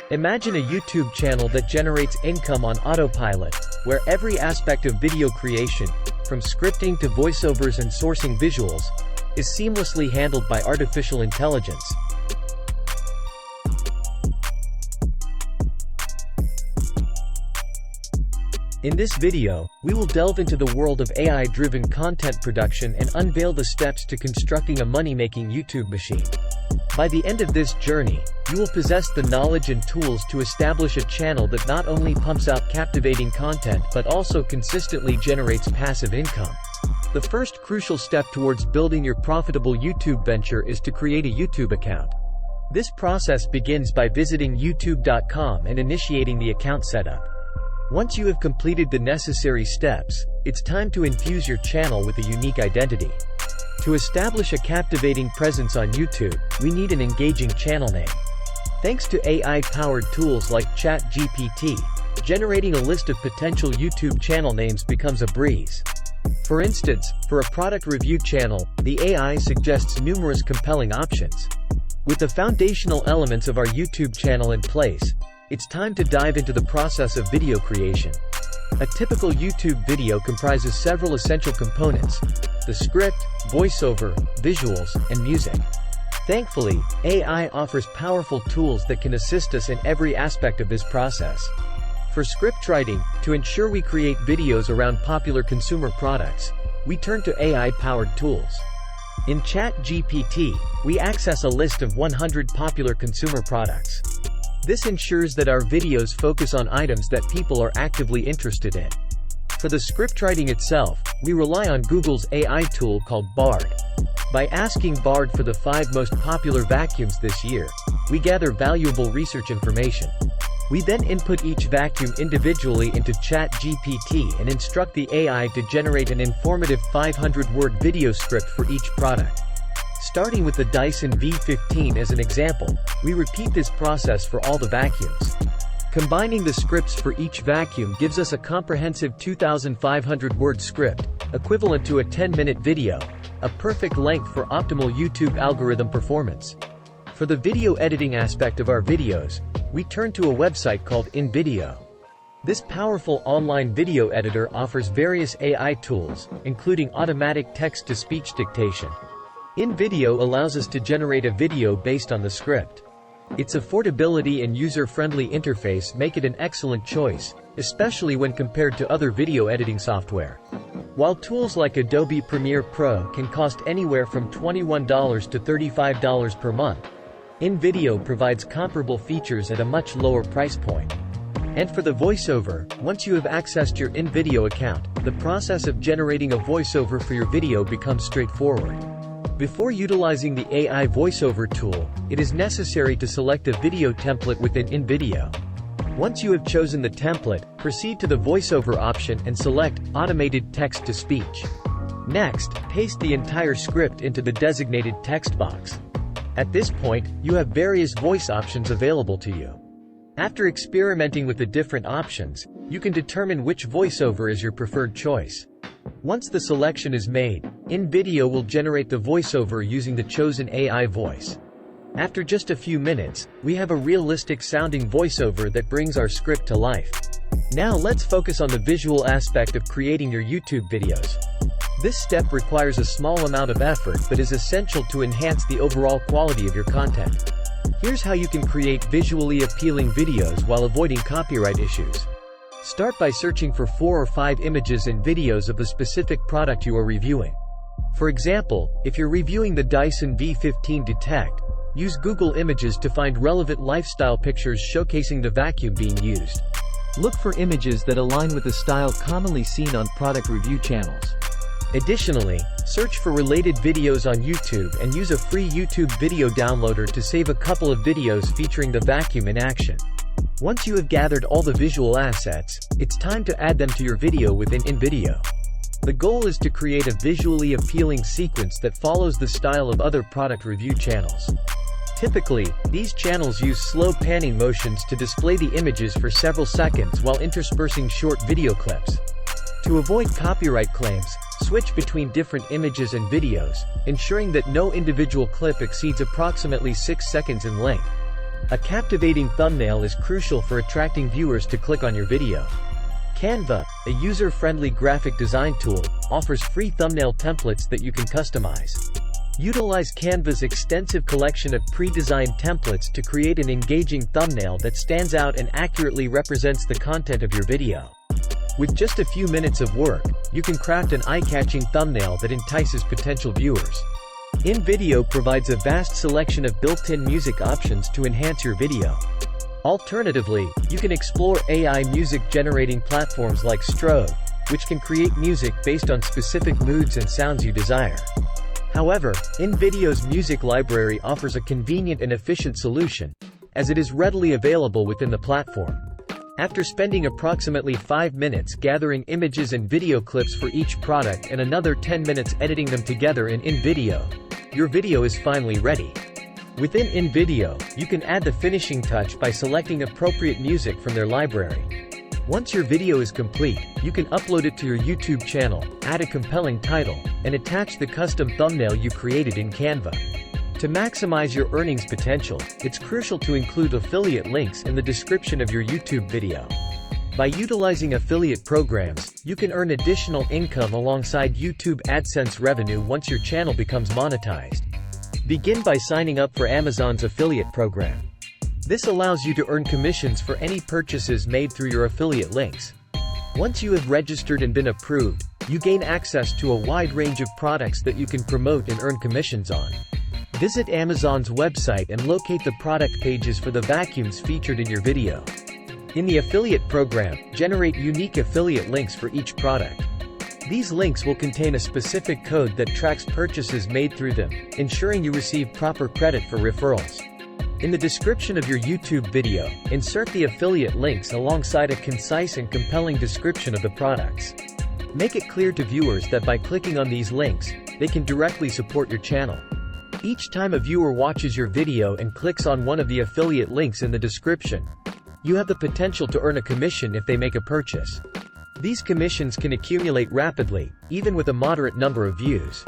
Imagine a YouTube channel that generates income on autopilot, where every aspect of video creation, from scripting to voiceovers and sourcing visuals, is seamlessly handled by artificial intelligence. In this video, we will delve into the world of AI-driven content production and unveil the steps to constructing a money-making YouTube machine. By the end of this journey, you will possess the knowledge and tools to establish a channel that not only pumps out captivating content but also consistently generates passive income. The first crucial step towards building your profitable YouTube venture is to create a YouTube account. This process begins by visiting youtube.com and initiating the account setup. Once you have completed the necessary steps, it's time to infuse your channel with a unique identity. To establish a captivating presence on YouTube, we need an engaging channel name. Thanks to AI-powered tools like ChatGPT, generating a list of potential YouTube channel names becomes a breeze. For instance, for a product review channel, the AI suggests numerous compelling options. With the foundational elements of our YouTube channel in place, it's time to dive into the process of video creation. A typical YouTube video comprises several essential components: the script, voiceover, visuals, and music. Thankfully, AI offers powerful tools that can assist us in every aspect of this process. For script writing, to ensure we create videos around popular consumer products, we turn to AI-powered tools. In ChatGPT, we access a list of 100 popular consumer products. This ensures that our videos focus on items that people are actively interested in. For the script writing itself, we rely on Google's AI tool called Bard. By asking Bard for the 5 most popular vacuums this year, we gather valuable research information. We then input each vacuum individually into ChatGPT and instruct the AI to generate an informative 500-word video script for each product. Starting with the Dyson V15 as an example, we repeat this process for all the vacuums. Combining the scripts for each vacuum gives us a comprehensive 2,500-word script, equivalent to a 10-minute video, a perfect length for optimal YouTube algorithm performance. For the video editing aspect of our videos, we turn to a website called InVideo. This powerful online video editor offers various AI tools, including automatic text-to-speech dictation. InVideo allows us to generate a video based on the script. Its affordability and user-friendly interface make it an excellent choice, especially when compared to other video editing software. While tools like Adobe Premiere Pro can cost anywhere from $21 to $35 per month, InVideo provides comparable features at a much lower price point. And for the voiceover, once you have accessed your InVideo account, the process of generating a voiceover for your video becomes straightforward. Before utilizing the AI voiceover tool, it is necessary to select a video template within InVideo. Once you have chosen the template, proceed to the voiceover option and select Automated Text-to-Speech. Next, paste the entire script into the designated text box. At this point, you have various voice options available to you. After experimenting with the different options, you can determine which voiceover is your preferred choice. Once the selection is made, InVideo will generate the voiceover using the chosen AI voice. After just a few minutes, we have a realistic-sounding voiceover that brings our script to life. Now let's focus on the visual aspect of creating your YouTube videos. This step requires a small amount of effort but is essential to enhance the overall quality of your content. Here's how you can create visually appealing videos while avoiding copyright issues. Start by searching for 4 or 5 images and videos of the specific product you are reviewing. For example, if you're reviewing the Dyson V15 Detect, use Google Images to find relevant lifestyle pictures showcasing the vacuum being used. Look for images that align with the style commonly seen on product review channels. Additionally, search for related videos on YouTube and use a free YouTube video downloader to save a couple of videos featuring the vacuum in action. Once you have gathered all the visual assets, it's time to add them to your video within InVideo. The goal is to create a visually appealing sequence that follows the style of other product review channels. Typically, these channels use slow panning motions to display the images for several seconds while interspersing short video clips. To avoid copyright claims, switch between different images and videos, ensuring that no individual clip exceeds approximately 6 seconds in length. A captivating thumbnail is crucial for attracting viewers to click on your video. Canva, a user-friendly graphic design tool, offers free thumbnail templates that you can customize. Utilize Canva's extensive collection of pre-designed templates to create an engaging thumbnail that stands out and accurately represents the content of your video. With just a few minutes of work, you can craft an eye-catching thumbnail that entices potential viewers. InVideo provides a vast selection of built-in music options to enhance your video. Alternatively, you can explore AI music generating platforms like Strove, which can create music based on specific moods and sounds you desire. However, InVideo's music library offers a convenient and efficient solution, as it is readily available within the platform. After spending approximately 5 minutes gathering images and video clips for each product and another 10 minutes editing them together in InVideo, your video is finally ready. Within InVideo, you can add the finishing touch by selecting appropriate music from their library. Once your video is complete, you can upload it to your YouTube channel, add a compelling title, and attach the custom thumbnail you created in Canva. To maximize your earnings potential, it's crucial to include affiliate links in the description of your YouTube video. By utilizing affiliate programs, you can earn additional income alongside YouTube AdSense revenue once your channel becomes monetized. Begin by signing up for Amazon's affiliate program. This allows you to earn commissions for any purchases made through your affiliate links. Once you have registered and been approved, you gain access to a wide range of products that you can promote and earn commissions on. Visit Amazon's website and locate the product pages for the vacuums featured in your video. In the affiliate program, generate unique affiliate links for each product. These links will contain a specific code that tracks purchases made through them, ensuring you receive proper credit for referrals. In the description of your YouTube video, insert the affiliate links alongside a concise and compelling description of the products. Make it clear to viewers that by clicking on these links, they can directly support your channel. Each time a viewer watches your video and clicks on one of the affiliate links in the description, you have the potential to earn a commission if they make a purchase. These commissions can accumulate rapidly, even with a moderate number of views.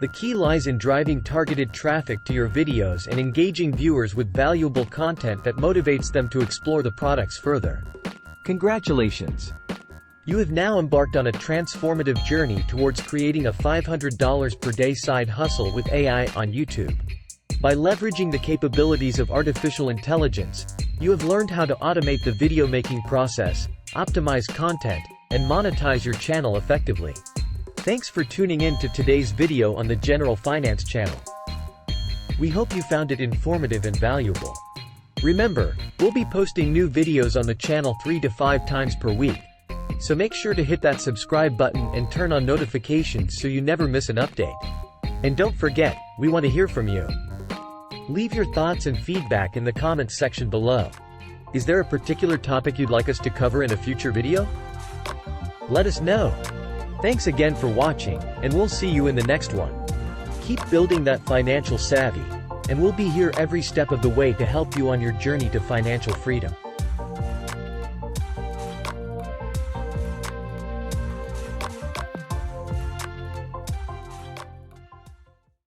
The key lies in driving targeted traffic to your videos and engaging viewers with valuable content that motivates them to explore the products further. Congratulations! You have now embarked on a transformative journey towards creating a $500 per day side hustle with AI on YouTube. By leveraging the capabilities of artificial intelligence, you have learned how to automate the video making process, optimize content, and monetize your channel effectively. Thanks for tuning in to today's video on the General Finance channel. We hope you found it informative and valuable. Remember, we'll be posting new videos on the channel 3 to 5 times per week. So make sure to hit that subscribe button and turn on notifications so you never miss an update. And don't forget, we want to hear from you. Leave your thoughts and feedback in the comments section below. Is there a particular topic you'd like us to cover in a future video? Let us know. Thanks again for watching, and we'll see you in the next one. Keep building that financial savvy, and we'll be here every step of the way to help you on your journey to financial freedom.